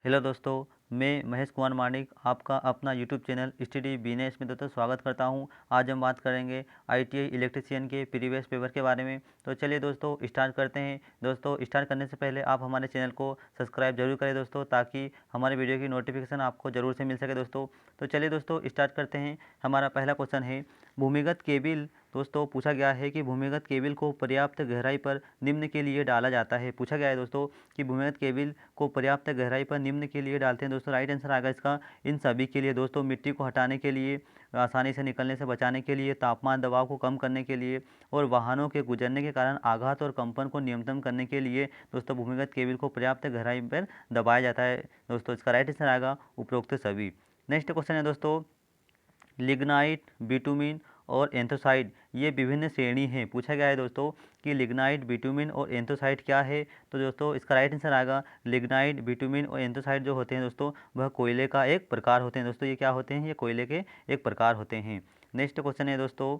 Hello दोस्तों, मैं महेश कुमार मानिक आपका अपना यूट्यूब चैनल स्टडी बिजनेस में दोस्तों स्वागत करता हूं। आज हम बात करेंगे आईटीआई इलेक्ट्रीशियन के प्रीवियस पेपर के बारे में। तो चलिए दोस्तों स्टार्ट करते हैं। दोस्तों स्टार्ट करने से पहले आप हमारे चैनल को सब्सक्राइब जरूर करें दोस्तों, ताकि हमारे वीडियो की नोटिफिकेशन आपको ज़रूर से मिल सके दोस्तों। तो चलिए दोस्तों स्टार्ट करते हैं। हमारा पहला क्वेश्चन है, भूमिगत केबिल। दोस्तों पूछा गया है कि भूमिगत केबिल को पर्याप्त गहराई पर निम्न के लिए डाला जाता है। पूछा गया है दोस्तों कि भूमिगत केबिल को पर्याप्त गहराई पर निम्न के लिए डालते हैं। दोस्तों राइट आंसर आएगा इसका इन सभी के लिए। दोस्तों मिट्टी को हटाने के लिए, आसानी से निकलने से बचाने के लिए, तापमान दबाव को कम करने के लिए और वाहनों के गुजरने के कारण आघात और कंपन को नियंत्रण करने के लिए दोस्तों भूमिगत केबिल को पर्याप्त गहराई पर दबाया जाता है। दोस्तों इसका राइट आंसर आएगा उपरोक्त सभी। नेक्स्ट क्वेश्चन है दोस्तों, लिग्नाइट, बिटुमिन और एंथोसाइड ये विभिन्न श्रेणी हैं। पूछा गया है दोस्तों कि लिग्नाइट, बिटुमिन और एंथोसाइड क्या है। तो दोस्तों इसका राइट आंसर आएगा लिग्नाइट, बिटुमिन और एंथोसाइड जो होते हैं दोस्तों वह कोयले का एक प्रकार होते हैं। दोस्तों ये क्या होते हैं? ये कोयले के एक प्रकार होते हैं। नेक्स्ट क्वेश्चन है दोस्तों,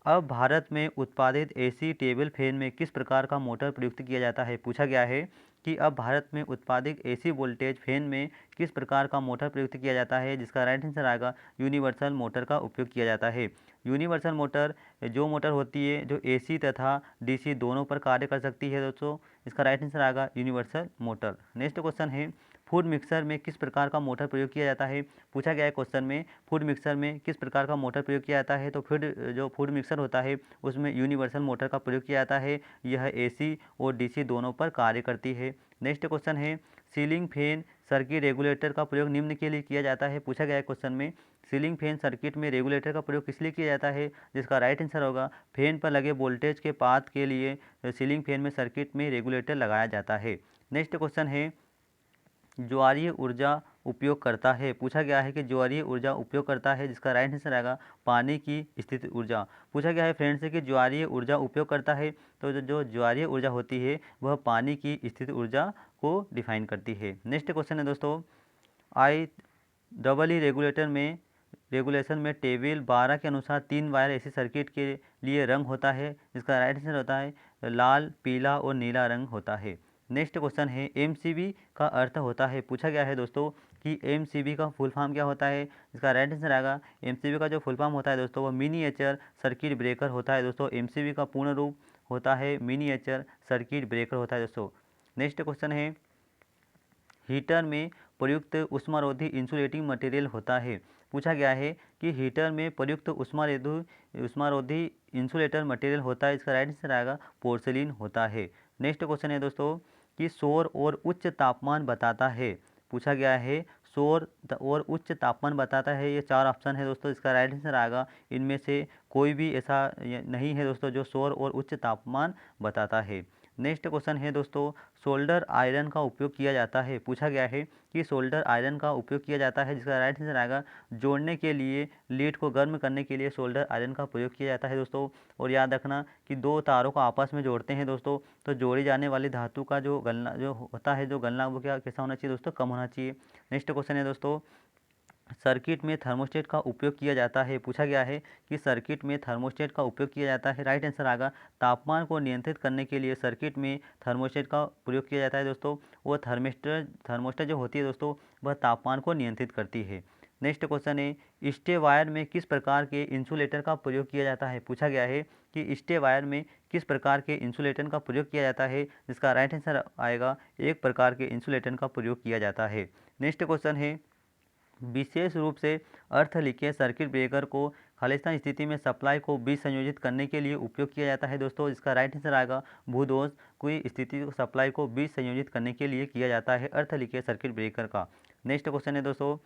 अब भारत में उत्पादित एसी टेबल फैन में किस प्रकार का मोटर प्रयुक्त किया जाता है। पूछा गया है कि अब भारत में उत्पादित एसी वोल्टेज फैन में किस प्रकार का मोटर प्रयुक्त किया जाता है, जिसका राइट आंसर आएगा यूनिवर्सल मोटर का उपयोग किया जाता है। यूनिवर्सल मोटर जो मोटर होती है जो एसी तथा डीसी दोनों पर कार्य कर सकती है दोस्तों, इसका राइट आंसर आएगा यूनिवर्सल मोटर। नेक्स्ट क्वेश्चन है, फूड मिक्सर में किस प्रकार का मोटर प्रयोग किया जाता है। पूछा गया है क्वेश्चन में फूड मिक्सर में किस प्रकार का मोटर प्रयोग किया जाता है। तो जो फूड मिक्सर होता है उसमें यूनिवर्सल मोटर का प्रयोग किया जाता है। यह एसी और डीसी दोनों पर कार्य करती है। नेक्स्ट क्वेश्चन है, सीलिंग फैन सर्किट रेगुलेटर का प्रयोग निम्न के लिए किया जाता है। पूछा गया है क्वेश्चन में सीलिंग फैन सर्किट में रेगुलेटर का प्रयोग किस लिए किया जाता है, जिसका राइट आंसर होगा फैन पर लगे वोल्टेज के पाथ के लिए सीलिंग फैन में सर्किट में रेगुलेटर लगाया जाता है। नेक्स्ट क्वेश्चन है, ज्वारीय ऊर्जा उपयोग करता है। पूछा गया है कि ज्वारीय ऊर्जा उपयोग करता है, जिसका राइट आंसर आएगा पानी की स्थिति ऊर्जा। पूछा गया है फ्रेंड्स से कि ज्वारीय ऊर्जा उपयोग करता है, तो जो ज्वारीय ऊर्जा होती है वह पानी की स्थिति ऊर्जा को डिफाइन करती है। नेक्स्ट क्वेश्चन है दोस्तों, आई डबल ई रेगुलेशन में टेबल 12 के अनुसार 3 वायर एसी सर्किट के लिए रंग होता है, जिसका राइट आंसर होता है लाल, पीला और नीला रंग होता है। नेक्स्ट क्वेश्चन है, एमसीबी का अर्थ होता है। पूछा गया है दोस्तों कि एमसीबी का फुल फॉर्म क्या होता है, इसका राइट आंसर आएगा एमसीबी का जो फुल फॉर्म होता है दोस्तों वह मिनिएचर सर्किट ब्रेकर होता है। दोस्तों एमसीबी का पूर्ण रूप होता है मिनिएचर सर्किट ब्रेकर होता है दोस्तों। नेक्स्ट क्वेश्चन है, हीटर में प्रयुक्त उष्मारोधी इंसुलेटिंग मटेरियल होता है। पूछा गया है कि हीटर में प्रयुक्त उष्मारोधी इंसुलेटर मटेरियल होता है, इसका राइट आंसर आएगा पोर्सिलिन होता है। नेक्स्ट क्वेश्चन है दोस्तों कि सौर और उच्च तापमान बताता है। पूछा गया है और उच्च तापमान बताता है, ये 4 ऑप्शन है दोस्तों, इसका राइट आंसर आएगा इनमें से कोई भी ऐसा नहीं है दोस्तों जो सौर और उच्च तापमान बताता है। नेक्स्ट क्वेश्चन है दोस्तों, सोल्डर आयरन का उपयोग किया जाता है। पूछा गया है कि सोल्डर आयरन का उपयोग किया जाता है, जिसका राइट आंसर आएगा जोड़ने के लिए, लीड को गर्म करने के लिए सोल्डर आयरन का प्रयोग किया जाता है दोस्तों। और याद रखना कि दो तारों को आपस में जोड़ते हैं दोस्तों, तो जोड़ी जाने वाली धातु का जो गलना जो होता है जो गलना वो क्या कैसा होना चाहिए दोस्तों, कम होना चाहिए। नेक्स्ट क्वेश्चन है दोस्तों, सर्किट में थर्मोस्टेट का उपयोग किया जाता है। पूछा गया है कि सर्किट में थर्मोस्टेट का उपयोग किया जाता है, राइट आंसर आएगा तापमान को नियंत्रित करने के लिए सर्किट में थर्मोस्टेट का प्रयोग किया जाता है दोस्तों। वो थर्मोस्टेट जो होती है दोस्तों वह तापमान को नियंत्रित करती है। नेक्स्ट क्वेश्चन है, स्टे वायर में किस प्रकार के इंसुलेटर का प्रयोग किया जाता है। पूछा गया है कि स्टे वायर में किस प्रकार के इंसुलेटर का प्रयोग किया जाता है, जिसका राइट आंसर आएगा एक प्रकार के इंसुलेटर का प्रयोग किया जाता है। नेक्स्ट क्वेश्चन है, विशेष रूप से अर्थ लीकेज सर्किट ब्रेकर को खालिस्तान स्थिति में सप्लाई को विसंयोजित करने के लिए उपयोग किया जाता है दोस्तों, इसका राइट आंसर आएगा भूदोष की स्थिति सप्लाई को विसंयोजित करने के लिए किया जाता है अर्थ लीकेज सर्किट ब्रेकर का। नेक्स्ट क्वेश्चन है दोस्तों,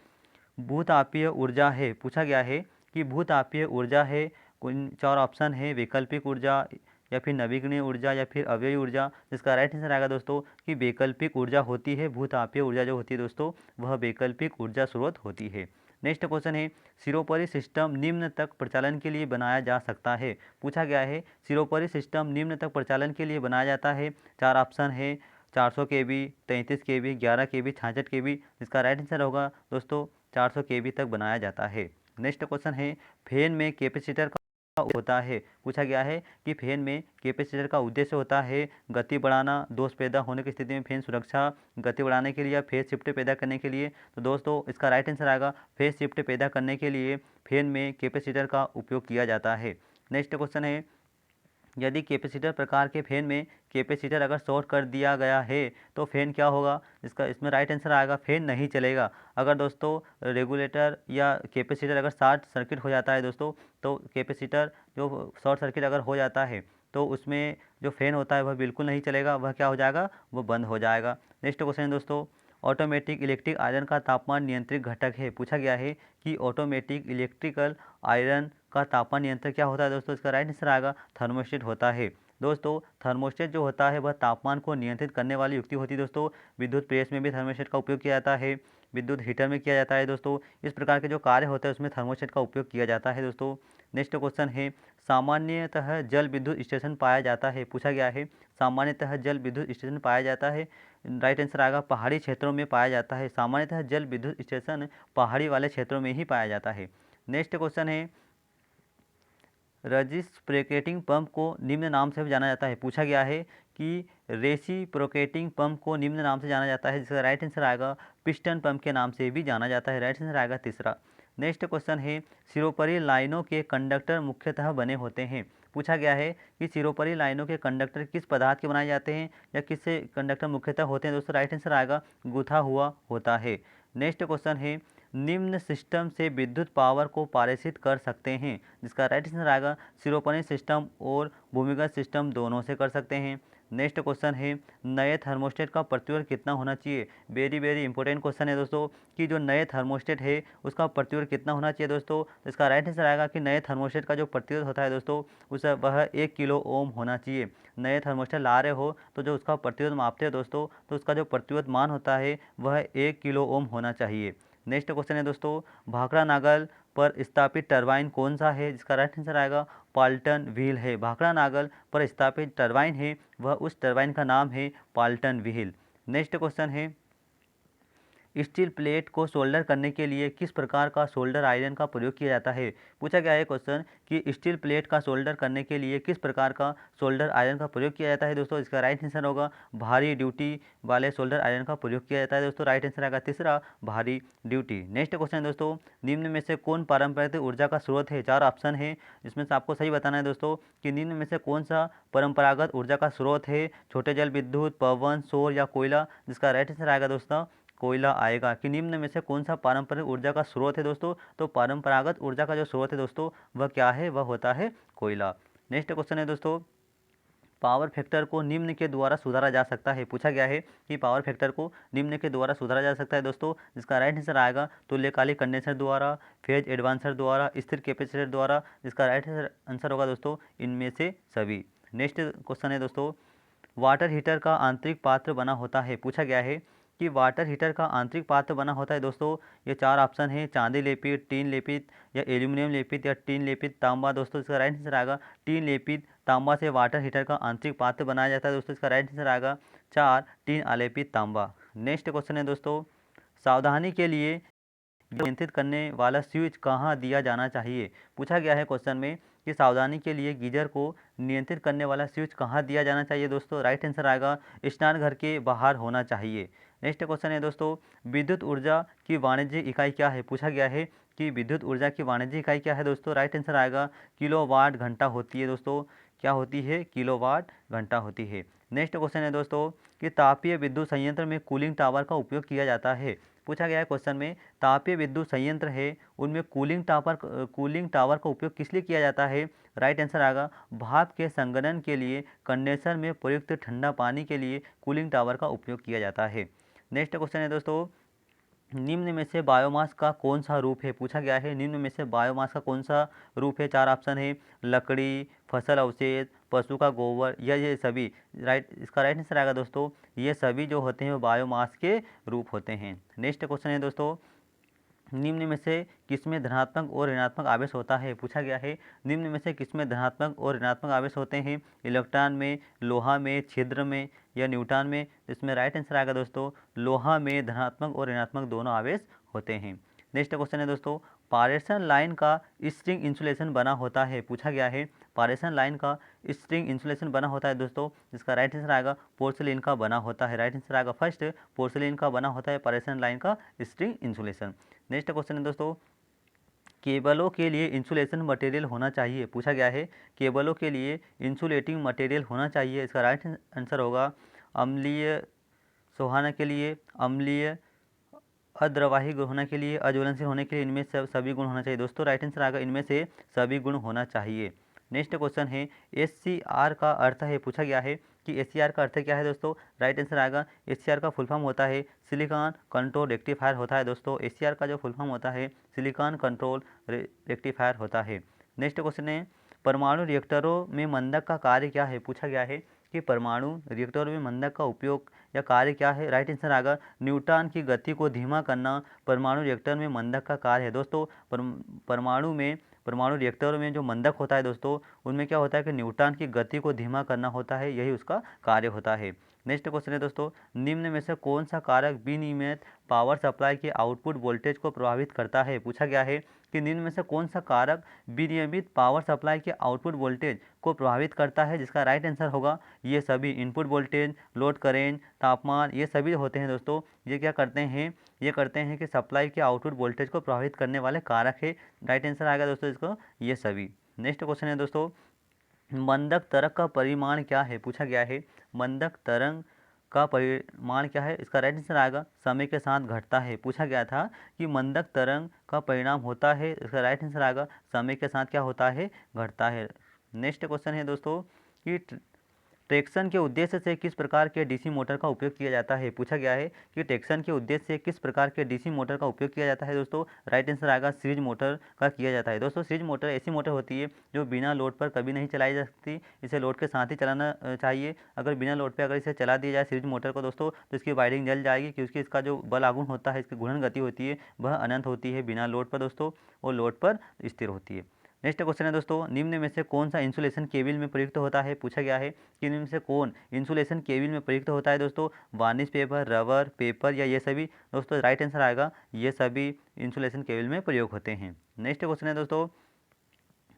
भूतापीय ऊर्जा है। पूछा गया है कि भूतापीय ऊर्जा है, 4 ऑप्शन है, वैकल्पिक ऊर्जा या फिर नवीकरणीय ऊर्जा या फिर अव्ययी ऊर्जा। जिसका राइट आंसर आएगा दोस्तों कि वैकल्पिक ऊर्जा होती है। भूतापीय ऊर्जा जो होती है दोस्तों वह वैकल्पिक ऊर्जा स्रोत होती है। नेक्स्ट क्वेश्चन है, सिरोपरी सिस्टम निम्न तक प्रचालन के लिए बनाया जा सकता है। पूछा गया है सिरोपरी सिस्टम निम्न तक प्रचालन के लिए बनाया जाता है, 4 ऑप्शन है, 400 केवी, 33 केवी, 11 केवी, 66 केवी। इसका राइट आंसर होगा दोस्तों 400 केवी तक बनाया जाता है। नेक्स्ट क्वेश्चन है, फैन में कैपेसिटर का होता है। पूछा गया है कि फैन में कैपेसिटर का उद्देश्य होता है गति बढ़ाना, दोष पैदा होने की स्थिति में फैन सुरक्षा गति बढ़ाने के लिए या फेज शिफ्ट पैदा करने के लिए। तो दोस्तों इसका राइट आंसर आएगा फेज शिफ्ट पैदा करने के लिए फैन में कैपेसिटर का उपयोग किया जाता है। नेक्स्ट क्वेश्चन है, यदि कैपेसिटर प्रकार के फैन में कैपेसिटर अगर शॉर्ट कर दिया गया है तो फैन क्या होगा? इसमें राइट आंसर आएगा फैन नहीं चलेगा। अगर दोस्तों रेगुलेटर या कैपेसिटर अगर शॉर्ट सर्किट हो जाता है दोस्तों, तो कैपेसिटर जो शॉर्ट सर्किट अगर हो जाता है तो उसमें जो फैन होता है वह बिल्कुल नहीं चलेगा, वह क्या हो जाएगा? वो बंद हो जाएगा। नेक्स्ट क्वेश्चन है दोस्तों, ऑटोमेटिक इलेक्ट्रिक आयरन का तापमान नियंत्रित घटक है। पूछा गया है कि ऑटोमेटिक इलेक्ट्रिकल आयरन का तापमान नियंत्रण क्या होता है दोस्तों? इसका राइट आंसर आएगा थर्मोस्टेट होता है। दोस्तों थर्मोस्टेट जो होता है वह तापमान को नियंत्रित करने वाली युक्ति होती है दोस्तों। विद्युत प्रेस में भी थर्मोस्टेट का उपयोग किया जाता है, विद्युत हीटर में किया जाता है दोस्तों। इस प्रकार के जो कार्य होते हैं उसमें थर्मोस्टेट का उपयोग किया जाता है दोस्तों। नेक्स्ट क्वेश्चन है, सामान्यतः जल विद्युत स्टेशन पाया जाता है। पूछा गया है सामान्यतः जल विद्युत स्टेशन पाया जाता है, राइट आंसर आएगा पहाड़ी क्षेत्रों में पाया जाता है। सामान्यतः जल विद्युत स्टेशन पहाड़ी वाले क्षेत्रों में ही पाया जाता है। नेक्स्ट क्वेश्चन है, रेसिप्रोकेटिंग पंप को निम्न नाम से भी जाना जाता है। पूछा गया है कि रेसिप्रोकेटिंग पंप को निम्न नाम से जाना जाता है, जिसका राइट आंसर आएगा पिस्टन पंप के नाम से भी जाना जाता है। राइट आंसर आएगा तीसरा। नेक्स्ट क्वेश्चन है, सिरोपरी लाइनों के कंडक्टर मुख्यतः बने होते हैं। पूछा गया है कि सिरोपरी लाइनों के कंडक्टर किस पदार्थ के बनाए जाते हैं या किससे कंडक्टर मुख्यतः होते हैं दोस्तों? राइट आंसर आएगा गुथा हुआ होता है। नेक्स्ट क्वेश्चन है, निम्न सिस्टम से विद्युत पावर को पारित कर सकते हैं, जिसका राइट आंसर आएगा सिरोपरी सिस्टम और भूमिगत सिस्टम दोनों से कर सकते हैं। नेक्स्ट क्वेश्चन है, नए थर्मोस्टेट का प्रतिरोध कितना होना चाहिए? वेरी वेरी इंपॉर्टेंट क्वेश्चन है दोस्तों कि जो नए थर्मोस्टेट है उसका प्रतिरोध कितना होना चाहिए दोस्तों? इसका राइट आंसर आएगा कि नए थर्मोस्टेट का जो प्रतिरोध होता है दोस्तों वह 1 किलो ओम होना चाहिए। नए थर्मोस्टेट ला रहे हो तो जो उसका प्रतिरोध मापते हैं दोस्तों, तो उसका जो प्रतिरोध मान होता है वह 1 किलो ओम होना चाहिए। नेक्स्ट क्वेश्चन है दोस्तों, भाखड़ा नागल पर स्थापित टरबाइन कौन सा है? जिसका राइट आंसर आएगा पाल्टन व्हील है। भाखड़ा नागल पर स्थापित टरबाइन है वह उस टरबाइन का नाम है पाल्टन व्हील। नेक्स्ट क्वेश्चन है, स्टील प्लेट को सोल्डर करने के लिए किस प्रकार का सोल्डर आयरन का प्रयोग किया जाता है? पूछा गया है क्वेश्चन कि स्टील प्लेट का सोल्डर करने के लिए किस प्रकार का सोल्डर आयरन का प्रयोग किया जाता है दोस्तों? इसका राइट आंसर होगा भारी ड्यूटी वाले सोल्डर आयरन का प्रयोग किया जाता है दोस्तों। राइट आंसर आएगा तीसरा भारी ड्यूटी। नेक्स्ट क्वेश्चन है दोस्तों, निम्न में से कौन पारंपरिक ऊर्जा का स्रोत है? 4 ऑप्शन है, जिसमें से आपको सही बताना है दोस्तों कि निम्न में से कौन सा परंपरागत ऊर्जा का स्रोत है? छोटे जल विद्युत, पवन, सौर या कोयला? जिसका राइट आंसर आएगा दोस्तों कोयला आएगा। कि निम्न में से कौन सा पारंपरिक ऊर्जा का स्रोत है दोस्तों? तो परंपरागत ऊर्जा का जो स्रोत है दोस्तों वह क्या है? वह होता है कोयला। नेक्स्ट क्वेश्चन है दोस्तों, पावर फैक्टर को निम्न के द्वारा सुधारा जा सकता है। पूछा गया है कि पावर फैक्टर को निम्न के द्वारा सुधारा जा सकता है दोस्तों, जिसका राइट आंसर आएगा तुल्यकालिक कंडेंसर द्वारा, फेज एडवांसर द्वारा, स्थिर कैपेसिटर द्वारा। जिसका राइट आंसर होगा दोस्तों इनमें से सभी। नेक्स्ट क्वेश्चन है दोस्तों, वाटर हीटर का आंतरिक पात्र बना होता है। पूछा गया है कि वाटर हीटर का आंतरिक पात्र बना होता है दोस्तों। ये 4 ऑप्शन है, चांदी लेपित, टीन लेपित या एल्यूमिनियम लेपित या टीन लेपित तांबा। दोस्तों इसका राइट आंसर आएगा टीन लेपित तांबा से वाटर हीटर का आंतरिक पात्र बनाया जाता है दोस्तों। इसका राइट आंसर आएगा 4 टीन आलेपित तांबा। नेक्स्ट क्वेश्चन है दोस्तों, सावधानी के लिए नियंत्रित करने वाला स्विच कहाँ दिया जाना चाहिए? पूछा गया है क्वेश्चन में कि सावधानी के लिए गीजर को नियंत्रित करने वाला स्विच कहाँ दिया जाना चाहिए दोस्तों? राइट आंसर आएगा स्नान घर के बाहर होना चाहिए। नेक्स्ट क्वेश्चन है दोस्तों, विद्युत ऊर्जा की वाणिज्यिक इकाई क्या है? पूछा गया है कि विद्युत ऊर्जा की वाणिज्यिक इकाई क्या है दोस्तों? राइट आंसर आएगा किलोवाट घंटा होती है दोस्तों। क्या होती है? किलोवाट घंटा होती है। नेक्स्ट क्वेश्चन है दोस्तों कि तापीय विद्युत संयंत्र में कूलिंग टावर का उपयोग किया जाता है। पूछा गया है क्वेश्चन में तापीय विद्युत संयंत्र है उनमें कूलिंग टावर का उपयोग किस लिए किया जाता है? राइट आंसर आएगा भाप के संघनन के लिए, कंडेंसर में प्रयुक्त ठंडा पानी के लिए कूलिंग टावर का उपयोग किया जाता है। नेक्स्ट क्वेश्चन है दोस्तों, निम्न में से बायोमास का कौन सा रूप है? पूछा गया है निम्न में से बायोमास का कौन सा रूप है? 4 ऑप्शन है, लकड़ी, फसल अवशेष, पशु का गोबर या ये सभी। इसका राइट आंसर आएगा दोस्तों ये सभी जो होते हैं वो बायोमास के रूप होते हैं। नेक्स्ट क्वेश्चन है दोस्तों, निम्न में से किसमें धनात्मक और ऋणात्मक आवेश होता है? पूछा गया है निम्न में से किसमें धनात्मक और ऋणात्मक आवेश होते हैं? इलेक्ट्रॉन में, लोहा में, छिद्र में या न्यूट्रॉन में? इसमें राइट आंसर आएगा दोस्तों लोहा में धनात्मक और ऋणात्मक दोनों आवेश होते हैं। नेक्स्ट क्वेश्चन है दोस्तों, पारेशन लाइन का स्ट्रिंग इंसुलेशन बना होता है, पूछा गया है पारेशन लाइन का स्ट्रिंग इंसुलेशन बना होता है दोस्तों। इसका राइट आंसर आएगा पोर्सिलीन का बना होता है। राइट आंसर आएगा फर्स्ट, पोर्सिलीन का बना होता है पारेशन लाइन का स्ट्रिंग इंसुलेशन। नेक्स्ट क्वेश्चन है दोस्तों, केबलों के लिए इंसुलेशन मटेरियल होना चाहिए, पूछा गया है केबलों के लिए इंसुलेटिंग मटेरियल होना चाहिए। इसका राइट आंसर होगा अम्लीय सोहाना के लिए, अम्लीय अद्रवाही गुण होने के लिए, अज्वलनशील होने के लिए, इनमें से सभी गुण होना चाहिए दोस्तों। राइट आंसर आएगा इनमें से सभी गुण होना चाहिए। नेक्स्ट क्वेश्चन है SCR का अर्थ है, पूछा गया है कि SCR का अर्थ क्या है दोस्तों। राइट आंसर आएगा SCR का फुल फॉर्म होता है सिलिकॉन कंट्रोल रेक्टिफायर होता है दोस्तों। SCR का जो फुल फॉर्म होता है सिलिकॉन कंट्रोल रेक्टिफायर होता है। नेक्स्ट क्वेश्चन है परमाणु रिएक्टरों में मंदक का कार्य क्या है, पूछा गया है कि परमाणु रिएक्टरों में मंदक का उपयोग या कार्य क्या है। राइट आंसर आएगा न्यूट्रॉन की गति को धीमा करना परमाणु रिएक्टर में मंदक का कार्य है दोस्तों। परमाणु रिएक्टरों में जो मंदक होता है दोस्तों, उनमें क्या होता है कि न्यूट्रॉन की गति को धीमा करना होता है, यही उसका कार्य होता है। नेक्स्ट क्वेश्चन है दोस्तों, निम्न में से कौन सा कारक विनियमित पावर सप्लाई के आउटपुट वोल्टेज को प्रभावित करता है, पूछा गया है कि निम्न में से कौन सा कारक विनियमित पावर सप्लाई के आउटपुट वोल्टेज को प्रभावित करता है। जिसका राइट आंसर होगा ये सभी इनपुट वोल्टेज, लोड करेंट, तापमान, ये सभी होते हैं दोस्तों। ये क्या करते हैं, ये करते हैं कि सप्लाई के आउटपुट वोल्टेज को प्रभावित करने वाले कारक है। राइट आंसर आएगा दोस्तों इसको ये सभी। नेक्स्ट क्वेश्चन है दोस्तों, मंदक तरंग का परिमाण क्या है, पूछा गया है मंदक तरंग का परिमाण क्या है। इसका राइट आंसर आएगा समय के साथ घटता है। पूछा गया था कि मंदक तरंग का परिणाम होता है, इसका राइट आंसर आएगा समय के साथ क्या होता है, घटता है। नेक्स्ट क्वेश्चन है दोस्तों कि ट्रैक्शन के उद्देश्य से किस प्रकार के डीसी मोटर का उपयोग किया जाता है, पूछा गया है कि ट्रैक्शन के उद्देश्य से किस प्रकार के डीसी मोटर का उपयोग किया जाता है दोस्तों। राइट आंसर आएगा सीरीज मोटर का किया जाता है दोस्तों। सीरीज मोटर ऐसी मोटर होती है जो बिना लोड पर कभी नहीं चलाई जा सकती, इसे लोड के साथ ही चलाना चाहिए। अगर बिना लोड पर अगर इसे चला दिया जाए सीरीज मोटर को दोस्तों, तो इसकी वायरिंग जल जाएगी, क्योंकि इसका जो बल आघूर्ण होता है, इसकी घूर्णन गति होती है, वह अनंत होती है बिना लोड पर दोस्तों, और लोड पर स्थिर होती है। नेक्स्ट क्वेश्चन है दोस्तों, निम्न में से कौन सा इंसुलेशन केबिल में प्रयुक्त होता है, पूछा गया है कि निम्न में से कौन इंसुलेशन केबिल में प्रयुक्त होता है दोस्तों। वार्निश पेपर, रबर, पेपर या ये सभी दोस्तों। राइट आंसर आएगा ये सभी इंसुलेशन केबिल में प्रयोग होते हैं। नेक्स्ट क्वेश्चन है दोस्तों,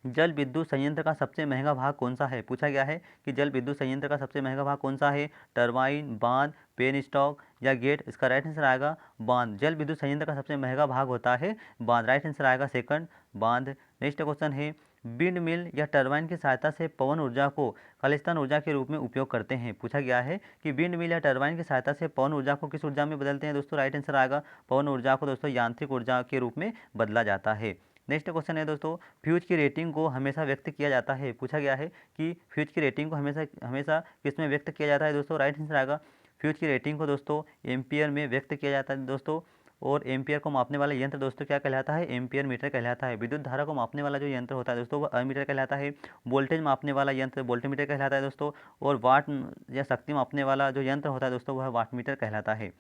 जल विद्युत संयंत्र का सबसे महंगा भाग कौन सा है, पूछा गया है कि जल विद्युत संयंत्र का सबसे महंगा भाग कौन सा है। टरबाइन, बांध, पेन स्टॉक या गेट। इसका राइट आंसर आएगा बांध। जल विद्युत संयंत्र का सबसे महंगा भाग होता है बांध। राइट आंसर आएगा सेकंड, बांध। नेक्स्ट क्वेश्चन है विंड मिल या टरबाइन की सहायता से पवन ऊर्जा को खालिस्तान ऊर्जा के रूप में उपयोग करते हैं। पूछा गया है कि विंड मिल या टरबाइन की सहायता से पवन ऊर्जा को किस ऊर्जा में बदलते हैं दोस्तों। राइट आंसर आएगा पवन ऊर्जा को दोस्तों यांत्रिक ऊर्जा के रूप में बदला जाता है। नेक्स्ट क्वेश्चन है दोस्तों, फ्यूज की रेटिंग को हमेशा व्यक्त किया जाता है। पूछा गया है कि फ्यूज की रेटिंग को हमेशा हमेशा किस में व्यक्त किया जाता है दोस्तों। राइट आंसर आएगा फ्यूज की रेटिंग को दोस्तों एम्पियर में व्यक्त किया जाता है दोस्तों। और एम्पियर को मापने वाला यंत्र दोस्तों क्या कहलाता है, एम्पियर मीटर कहलाता है। विद्युत धारा को मापने वाला जो यंत्र होता है दोस्तों, वह अमीटर कहलाता है। वोल्टेज मापने वाला यंत्र वोल्टमीटर कहलाता है दोस्तों। और वाट या शक्ति मापने वाला जो यंत्र होता है दोस्तों, वह वाटमीटर कहलाता है।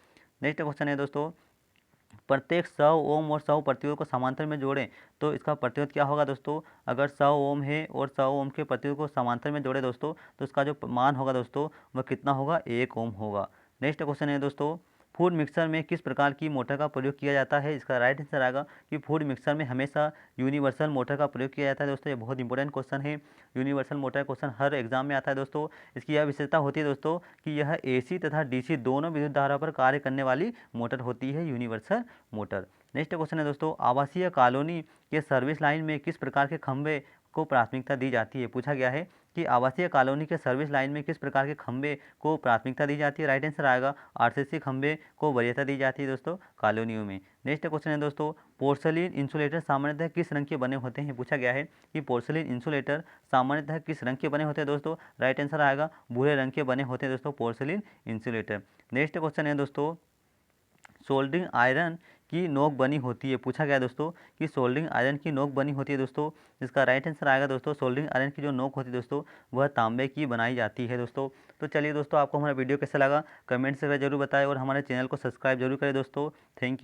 नेक्स्ट क्वेश्चन है दोस्तों, प्रत्येक 100 ओम और 100 प्रतिरोध को समांतर में जोड़ें तो इसका प्रतिरोध क्या होगा दोस्तों। अगर 100 ओम है और 100 ओम के प्रतिरोध को समांतर में जोड़े दोस्तों, तो इसका जो मान होगा दोस्तों, वह कितना होगा, 1 ओम होगा। नेक्स्ट क्वेश्चन है दोस्तों, फूड मिक्सर में किस प्रकार की मोटर का प्रयोग किया जाता है। इसका राइट आंसर आएगा कि फूड मिक्सर में हमेशा यूनिवर्सल मोटर का प्रयोग किया जाता है दोस्तों। ये बहुत इंपॉर्टेंट क्वेश्चन है। यूनिवर्सल मोटर क्वेश्चन हर एग्जाम में आता है दोस्तों। इसकी यह विशेषता होती है दोस्तों कि यह AC तथा DC दोनों विद्युत धारा पर कार्य करने वाली मोटर होती है, यूनिवर्सल मोटर। नेक्स्ट क्वेश्चन है दोस्तों, आवासीय कॉलोनी के सर्विस लाइन में किस प्रकार के खंभे को प्राथमिकता दी जाती है। पूछा गया है कि आवासीय कॉलोनी के सर्विस लाइन में किस प्रकार के खंभे को प्राथमिकता दी जाती है। राइट आंसर आएगा RCC खंभे को वरीयता दी जाती है दोस्तों कॉलोनियों में। नेक्स्ट क्वेश्चन है दोस्तों, पोर्सलिन इंसुलेटर सामान्यतः किस रंग के बने होते हैं। पूछा गया है कि पोर्सलिन इंसुलेटर सामान्यतः किस रंग के बने होते हैं दोस्तों। राइट आंसर आएगा भूरे रंग के बने होते हैं दोस्तों पोर्सलिन इंसुलेटर। नेक्स्ट क्वेश्चन है दोस्तों, सोल्डरिंग आयरन की नोक बनी होती है। पूछा गया दोस्तों कि सोल्डरिंग आयरन की नोक बनी होती है दोस्तों। इसका राइट आंसर आएगा दोस्तों सोल्डरिंग आयरन की जो नोक होती है दोस्तों, वह तांबे की बनाई जाती है दोस्तों। तो चलिए दोस्तों, आपको हमारा वीडियो कैसा लगा कमेंट से जरूर बताएं और हमारे चैनल को सब्सक्राइब जरूर करें दोस्तों। Thank you.